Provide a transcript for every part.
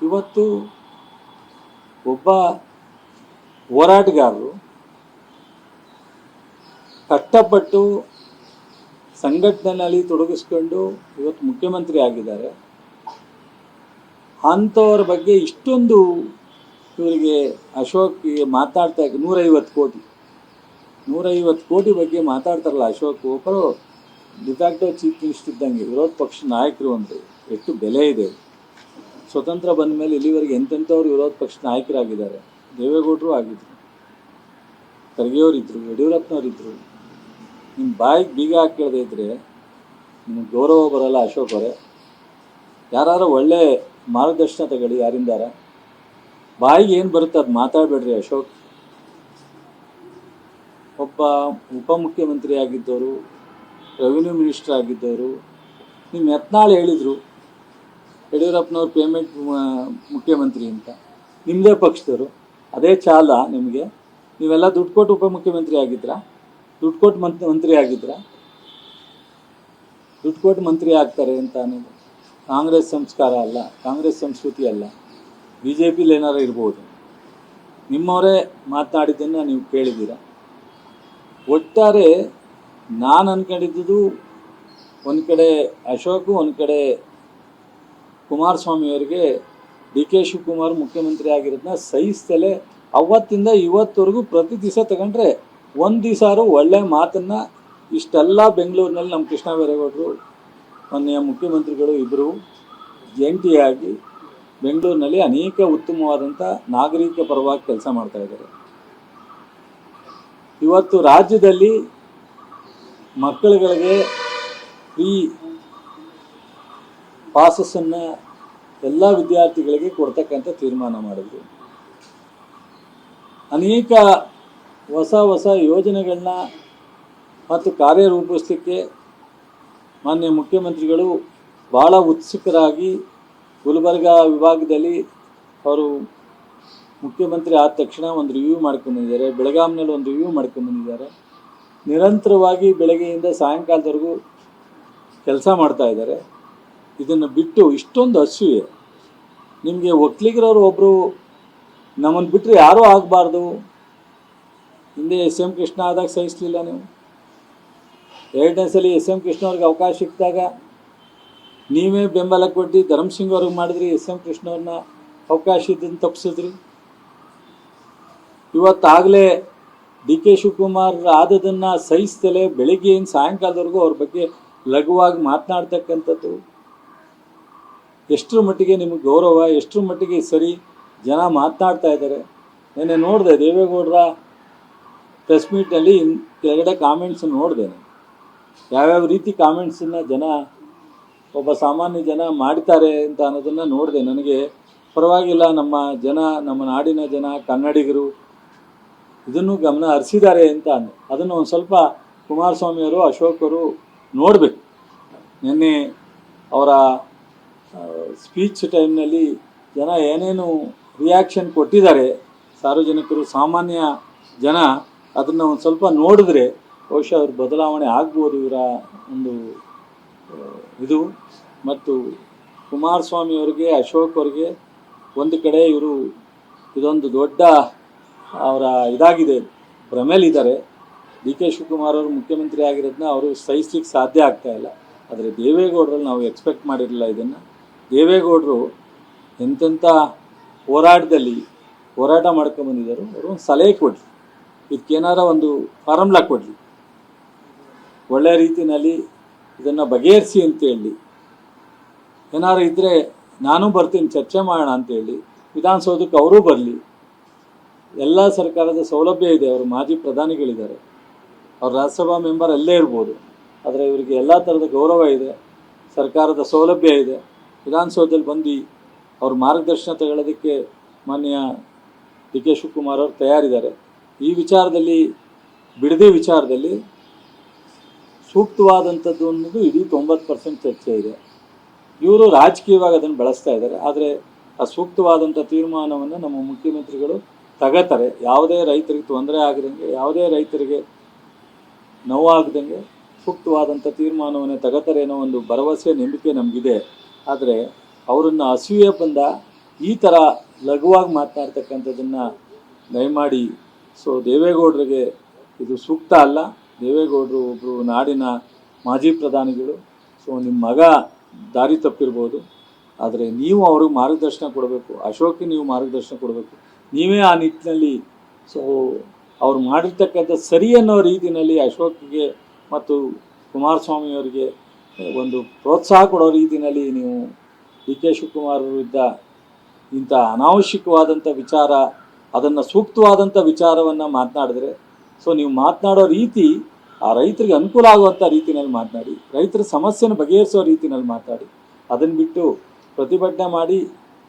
ಇವತ್ತು ಒಬ್ಬ ಹೋರಾಟಗಾರರು ಕಷ್ಟಪಟ್ಟು ಸಂಘಟನೆಯಲ್ಲಿ ತೊಡಗಿಸ್ಕೊಂಡು ಇವತ್ತು ಮುಖ್ಯಮಂತ್ರಿ ಆಗಿದ್ದಾರೆ. ಅಂಥವ್ರ ಬಗ್ಗೆ ಇಷ್ಟೊಂದು ಇವರಿಗೆ ಅಶೋಕ್ಗೆ ಮಾತಾಡ್ತಾ 150 ಕೋಟಿ ಬಗ್ಗೆ ಮಾತಾಡ್ತಾರಲ್ಲ ಅಶೋಕ್. ಒಬ್ಬರು ಡಿಫ್ಯಾಕ್ಟೋ ಚೀಫ್ ಮಿನಿಸ್ಟರ್ ಇದ್ದಂಗೆ, ವಿರೋಧ ಪಕ್ಷ ನಾಯಕರು ಅಂದರೆ ಎಷ್ಟು ಬೆಲೆ ಇದೆ. ಸ್ವತಂತ್ರ ಬಂದ ಮೇಲೆ ಇಲ್ಲಿವರೆಗೆ ಎಂತೆಂಥವ್ರು ವಿರೋಧ ಪಕ್ಷ ನಾಯಕರಾಗಿದ್ದಾರೆ. ದೇವೇಗೌಡರು ಆಗಿದ್ದರು, ಖರ್ಗೆಯವರಿದ್ದರು, ಯಡಿಯೂರಪ್ಪನವರಿದ್ದರು. ನಿಮ್ಮ ಬಾಯಿಗೆ ಬೀಗ ಹಾಕೇಳದೇ ಇದ್ದರೆ ನಿಮಗೆ ಗೌರವ ಬರೋಲ್ಲ. ಅಶೋಕ್ ಅವರೇ, ಯಾರು ಒಳ್ಳೆ ಮಾರ್ಗದರ್ಶನ ತಗೊಳ್ಳಿ ಯಾರಿಂದಾರ. ಬಾಯಿಗೆ ಏನು ಬರುತ್ತೆ ಅದು ಮಾತಾಡಬೇಡ್ರಿ ಅಶೋಕ್. ಒಬ್ಬ ಉಪಮುಖ್ಯಮಂತ್ರಿ ಆಗಿದ್ದವರು, ರೆವಿನ್ಯೂ ಮಿನಿಸ್ಟರ್ ಆಗಿದ್ದವರು. ನಿಮ್ಮ ಯತ್ನಾಳ್ ಹೇಳಿದರು ಯಡಿಯೂರಪ್ಪನವ್ರು ಪೇಮೆಂಟ್ ಮುಖ್ಯಮಂತ್ರಿ ಅಂತ. ನಿಮ್ಮದೇ ಪಕ್ಷದವರು. ಅದೇ ಚಾಲ ನಿಮಗೆ? ನೀವೆಲ್ಲ ದುಡ್ಡು ಕೊಟ್ಟು ಉಪಮುಖ್ಯಮಂತ್ರಿ ಆಗಿದ್ರಾ? ದುಡ್ಡು ಕೊಟ್ಟು ಮಂತ್ರಿ ಆಗಿದ್ರಾ? ದುಡ್ಡು ಕೊಟ್ಟು ಮಂತ್ರಿ ಆಗ್ತಾರೆ ಅಂತ ಅನ್ನೋದು ಕಾಂಗ್ರೆಸ್ ಸಂಸ್ಕಾರ ಅಲ್ಲ, ಕಾಂಗ್ರೆಸ್ ಸಂಸ್ಕೃತಿ ಅಲ್ಲ. ಬಿ ಜೆ ಪಿಲಿ ಏನಾರು ಇರ್ಬೋದು. ನಿಮ್ಮವರೇ ಮಾತನಾಡಿದ್ದನ್ನು ನೀವು ಕೇಳಿದ್ದೀರಾ. ಒಟ್ಟಾರೆ ನಾನು ಅಂದ್ಕೊಂಡಿದ್ದು ಒಂದು ಕಡೆ ಅಶೋಕು, ಒಂದು ಕಡೆ ಕುಮಾರಸ್ವಾಮಿಯವರಿಗೆ ಡಿ ಕೆ ಶಿವಕುಮಾರ್ ಮುಖ್ಯಮಂತ್ರಿ ಆಗಿರೋದನ್ನ ಸಹಿಸ್ತಲೇ ಅವತ್ತಿಂದ ಇವತ್ತವರೆಗೂ ಪ್ರತಿ ದಿವಸ ತಗೊಂಡ್ರೆ ಒಂದು ದಿವಸ ಒಳ್ಳೆಯ ಮಾತನ್ನು ಇಷ್ಟೆಲ್ಲ ಬೆಂಗಳೂರಿನಲ್ಲಿ ನಮ್ಮ ಕೃಷ್ಣ ಬೈರೇಗೌಡರು ಮೊನ್ನೆಯ ಮುಖ್ಯಮಂತ್ರಿಗಳು ಇಬ್ಬರು ಜಂಟಿಯಾಗಿ ಬೆಂಗಳೂರಿನಲ್ಲಿ ಅನೇಕ ಉತ್ತಮವಾದಂಥ ನಾಗರಿಕ ಪರವಾಗಿ ಕೆಲಸ ಮಾಡ್ತಾಯಿದ್ದಾರೆ. ಇವತ್ತು ರಾಜ್ಯದಲ್ಲಿ ಮಕ್ಕಳುಗಳಿಗೆ ಫ್ರೀ ಪಾಸಸ್ಸನ್ನು ಎಲ್ಲ ವಿದ್ಯಾರ್ಥಿಗಳಿಗೆ ಕೊಡ್ತಕ್ಕಂಥ ತೀರ್ಮಾನ ಮಾಡಿದ್ರು. ಅನೇಕ ಹೊಸ ಯೋಜನೆಗಳನ್ನ ಮತ್ತು ಕಾರ್ಯರೂಪಿಸಲಿಕ್ಕೆ ಮಾನ್ಯ ಮುಖ್ಯಮಂತ್ರಿಗಳು ಭಾಳ ಉತ್ಸುಕರಾಗಿ ಗುಲ್ಬರ್ಗ ವಿಭಾಗದಲ್ಲಿ ಅವರು ಮುಖ್ಯಮಂತ್ರಿ ಆದ ತಕ್ಷಣ ಒಂದು ರಿವ್ಯೂ ಮಾಡ್ಕೊಂಡ್ಬಂದಿದ್ದಾರೆ. ಬೆಳಗಾಂನಲ್ಲಿ ಒಂದು ರಿವ್ಯೂ ಮಾಡ್ಕೊಂಡ್ಬಂದಿದ್ದಾರೆ. ನಿರಂತರವಾಗಿ ಬೆಳಗ್ಗೆಯಿಂದ ಸಾಯಂಕಾಲದವರೆಗೂ ಕೆಲಸ ಮಾಡ್ತಾಯಿದ್ದಾರೆ. ಇದನ್ನು ಬಿಟ್ಟು ಇಷ್ಟೊಂದು ಅಸೂಯೆ ನಿಮಗೆ. ಒಕ್ಕಲಿಗರವರು ಒಬ್ಬರು ನಮ್ಮನ್ನು ಬಿಟ್ಟರೆ ಯಾರೂ ಆಗಬಾರ್ದು. ಹಿಂದೆ ಎಸ್ ಎಂ ಕೃಷ್ಣ ಆದಾಗ ಸಹಿಸಲಿಲ್ಲ ನೀವು. ಎರಡನೇ ಸಲ ಎಸ್ ಎಂ ಕೃಷ್ಣ ಅವ್ರಿಗೆ ಅವಕಾಶ ಸಿಕ್ಕಿದಾಗ ನೀವೇ ಬೆಂಬಲ ಕೊಟ್ಟು ಧರ್ಮಸಿಂಗ್ ಅವ್ರಿಗೆ ಮಾಡಿದ್ರಿ. ಎಸ್ ಎಂ ಕೃಷ್ಣ ಅವ್ರನ್ನ ಅವಕಾಶ ಇದ್ದನ್ನು ತಪ್ಪಿಸಿದ್ರಿ. ಇವತ್ತಾಗಲೇ ಡಿ ಕೆ ಶಿವಕುಮಾರ್ ಆದದನ್ನು ಸಹಿಸ್ತಲೇ ಬೆಳಗ್ಗೆಯಿಂದ ಸಾಯಂಕಾಲದವರೆಗೂ ಅವ್ರ ಬಗ್ಗೆ ಲಘುವಾಗಿ ಮಾತನಾಡ್ತಕ್ಕಂಥದ್ದು ಎಷ್ಟರ ಮಟ್ಟಿಗೆ ನಿಮಗೆ ಗೌರವ, ಎಷ್ಟರ ಮಟ್ಟಿಗೆ ಸರಿ ಜನ ಮಾತನಾಡ್ತಾ ಇದ್ದಾರೆ. ನೆನ್ನೆ ನೋಡಿದೆ ದೇವೇಗೌಡರ ಪ್ರೆಸ್ ಮೀಟ್ನಲ್ಲಿ ಕೆಳಗಡೆ ಕಾಮೆಂಟ್ಸ್ ನೋಡಿದೆ. ಯಾವ್ಯಾವ ರೀತಿ ಕಾಮೆಂಟ್ಸನ್ನು ಜನ, ಒಬ್ಬ ಸಾಮಾನ್ಯ ಜನ ಮಾಡ್ತಾರೆ ಅಂತ ಅನ್ನೋದನ್ನು ನೋಡಿದೆ. ನನಗೆ ಪರವಾಗಿಲ್ಲ, ನಮ್ಮ ನಾಡಿನ ಜನ, ಕನ್ನಡಿಗರು ಇದನ್ನು ಗಮನ ಹರಿಸಿದ್ದಾರೆ ಅಂತ ಅಂದೆ. ಅದನ್ನು ಒಂದು ಸ್ವಲ್ಪ ಕುಮಾರಸ್ವಾಮಿಯವರು, ಅಶೋಕರು ನೋಡಬೇಕು. ನಿನ್ನೆ ಅವರ ಸ್ಪೀಚ್ ಟೈಮ್ನಲ್ಲಿ ಜನ ಏನೇನು ರಿಯಾಕ್ಷನ್ ಕೊಟ್ಟಿದ್ದಾರೆ, ಸಾರ್ವಜನಿಕರು, ಸಾಮಾನ್ಯ ಜನ ಅದನ್ನು ಒಂದು ಸ್ವಲ್ಪ ನೋಡಿದ್ರೆ ಬಹುಶಃ ಅವ್ರ ಬದಲಾವಣೆ ಆಗ್ಬೋದು ಇವರ ಒಂದು ಇದು. ಮತ್ತು ಕುಮಾರಸ್ವಾಮಿಯವರಿಗೆ, ಅಶೋಕ್ ಅವರಿಗೆ ಒಂದು ಕಡೆ ಇವರು ಇದೊಂದು ದೊಡ್ಡ ಅವರ ಇದಾಗಿದೆ, ಭ್ರಮೇಲಿದ್ದಾರೆ. ಡಿ ಕೆ ಶಿವಕುಮಾರ್ ಅವರು ಮುಖ್ಯಮಂತ್ರಿ ಆಗಿರೋದನ್ನ ಅವರು ಸಹಿಸ್ಲಿಕ್ಕೆ ಸಾಧ್ಯ ಆಗ್ತಾಯಿಲ್ಲ. ಆದರೆ ದೇವೇಗೌಡರಲ್ಲಿ ನಾವು ಎಕ್ಸ್ಪೆಕ್ಟ್ ಮಾಡಿರಲಿಲ್ಲ ಇದನ್ನು. ದೇವೇಗೌಡರು ಎಂತೆಂಥ ಹೋರಾಟ ಮಾಡ್ಕೊಂಬಂದಿದ್ದರು. ಅವರು ಒಂದು ಸಲಹೆ ಕೊಡಲಿ, ಇದಕ್ಕೇನಾರ ಒಂದು ಫಾರ್ಮುಲಾ ಕೊಡಲಿ, ಒಳ್ಳೆಯ ರೀತಿಯಲ್ಲಿ ಇದನ್ನು ಬಗೆಹರಿಸಿ ಅಂತೇಳಿ. ಏನಾರು ಇದ್ದರೆ ನಾನು ಬರ್ತೀನಿ, ಚರ್ಚೆ ಮಾಡೋಣ ಅಂತೇಳಿ ವಿಧಾನಸೌಧಕ್ಕೆ ಅವರೂ ಬರಲಿ. ಎಲ್ಲ ಸರ್ಕಾರದ ಸೌಲಭ್ಯ ಇದೆ. ಅವರು ಮಾಜಿ ಪ್ರಧಾನಿಗಳಿದ್ದಾರೆ, ಅವ್ರು ರಾಜ್ಯಸಭಾ ಮೆಂಬರ್ ಅಲ್ಲೇ ಇರ್ಬೋದು. ಆದರೆ ಇವರಿಗೆ ಎಲ್ಲ ಥರದ ಗೌರವ ಇದೆ, ಸರ್ಕಾರದ ಸೌಲಭ್ಯ ಇದೆ. ವಿಧಾನಸೌಧದಲ್ಲಿ ಬಂದು ಅವ್ರ ಮಾರ್ಗದರ್ಶನ ತಗೊಳ್ಳೋದಕ್ಕೆ ಮಾನ್ಯ ಡಿ ಕೆ ಶಿವಕುಮಾರ್ ಅವರು ತಯಾರಿದ್ದಾರೆ. ಈ ವಿಚಾರದಲ್ಲಿ, ಬಿಡದಿ ವಿಚಾರದಲ್ಲಿ ಸೂಕ್ತವಾದಂಥದ್ದು ಅನ್ನೋದು ಇಡೀ 90% ಚರ್ಚೆ ಇದೆ. ಇವರು ರಾಜಕೀಯವಾಗಿ ಅದನ್ನು ಬಳಸ್ತಾ ಇದ್ದಾರೆ. ಆದರೆ ಆ ಸೂಕ್ತವಾದಂಥ ತೀರ್ಮಾನವನ್ನು ನಮ್ಮ ಮುಖ್ಯಮಂತ್ರಿಗಳು ತಗೋತಾರೆ. ಯಾವುದೇ ರೈತರಿಗೆ ತೊಂದರೆ ಆಗದಂಗೆ, ಯಾವುದೇ ರೈತರಿಗೆ ನೋವಾಗದಂಗೆ ಸೂಕ್ತವಾದಂಥ ತೀರ್ಮಾನವನ್ನು ತಗೋತಾರೆ ಅನ್ನೋ ಒಂದು ಭರವಸೆ, ನಂಬಿಕೆ ನಮಗಿದೆ. ಆದರೆ ಅವರನ್ನು ಅಸೂಯೆ ಬಂದ ಈ ಥರ ಲಘುವಾಗಿ ಮಾತನಾಡ್ತಕ್ಕಂಥದ್ದನ್ನು ದಯಮಾಡಿ ಸೊ ದೇವೇಗೌಡರಿಗೆ ಇದು ಸೂಕ್ತ ಅಲ್ಲ. ದೇವೇಗೌಡರು ಒಬ್ಬರು ನಾಡಿನ ಮಾಜಿ ಪ್ರಧಾನಿಗಳು. ಸೊ ನಿಮ್ಮ ಮಗ ದಾರಿ ತಪ್ಪಿರ್ಬೋದು, ಆದರೆ ನೀವು ಅವ್ರಿಗೆ ಮಾರ್ಗದರ್ಶನ ಕೊಡಬೇಕು. ಅಶೋಕ್ಗೆ ನೀವು ಮಾರ್ಗದರ್ಶನ ಕೊಡಬೇಕು. ನೀವೇ ಆ ನಿಟ್ಟಿನಲ್ಲಿ ಸೊ ಅವ್ರು ಮಾಡಿರ್ತಕ್ಕಂಥ ಸರಿ ಅನ್ನೋ ರೀತಿಯಲ್ಲಿ ಅಶೋಕ್ಗೆ ಮತ್ತು ಕುಮಾರಸ್ವಾಮಿಯವರಿಗೆ ಒಂದು ಪ್ರೋತ್ಸಾಹ ಕೊಡೋ ರೀತಿಯಲ್ಲಿ ನೀವು ಡಿ ಕೆ ಶಿವಕುಮಾರ್ ವಿರುದ್ಧ ಇಂಥ ಅನಾವಶ್ಯಕವಾದಂಥ ವಿಚಾರ, ಅದನ್ನು ಸೂಕ್ತವಾದಂಥ ವಿಚಾರವನ್ನು ಮಾತನಾಡಿದ್ರೆ, ಸೊ ನೀವು ಮಾತನಾಡೋ ರೀತಿ ಆ ರೈತರಿಗೆ ಅನುಕೂಲ ಆಗುವಂಥ ರೀತಿಯಲ್ಲಿ ಮಾತನಾಡಿ, ರೈತರ ಸಮಸ್ಯೆನ ಬಗೆಹರಿಸೋ ರೀತಿಯಲ್ಲಿ ಮಾತಾಡಿ. ಅದನ್ನು ಬಿಟ್ಟು ಪ್ರತಿಭಟನೆ ಮಾಡಿ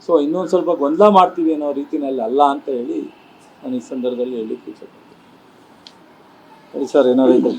ಸೊ ಇನ್ನೊಂದು ಸ್ವಲ್ಪ ಗೊಂದಲ ಮಾಡ್ತೀವಿ ಅನ್ನೋ ರೀತಿಯಲ್ಲಿ ಅಲ್ಲ ಅಂತ ಹೇಳಿ ನಾನು ಈ ಸಂದರ್ಭದಲ್ಲಿ ಹೇಳಲಿಕ್ಕೆ ಇಚ್ಛೆಪಡ್ತೀನಿ. ಸರಿ ಸರ್, ಏನಾದ್ರು ಇದೆ?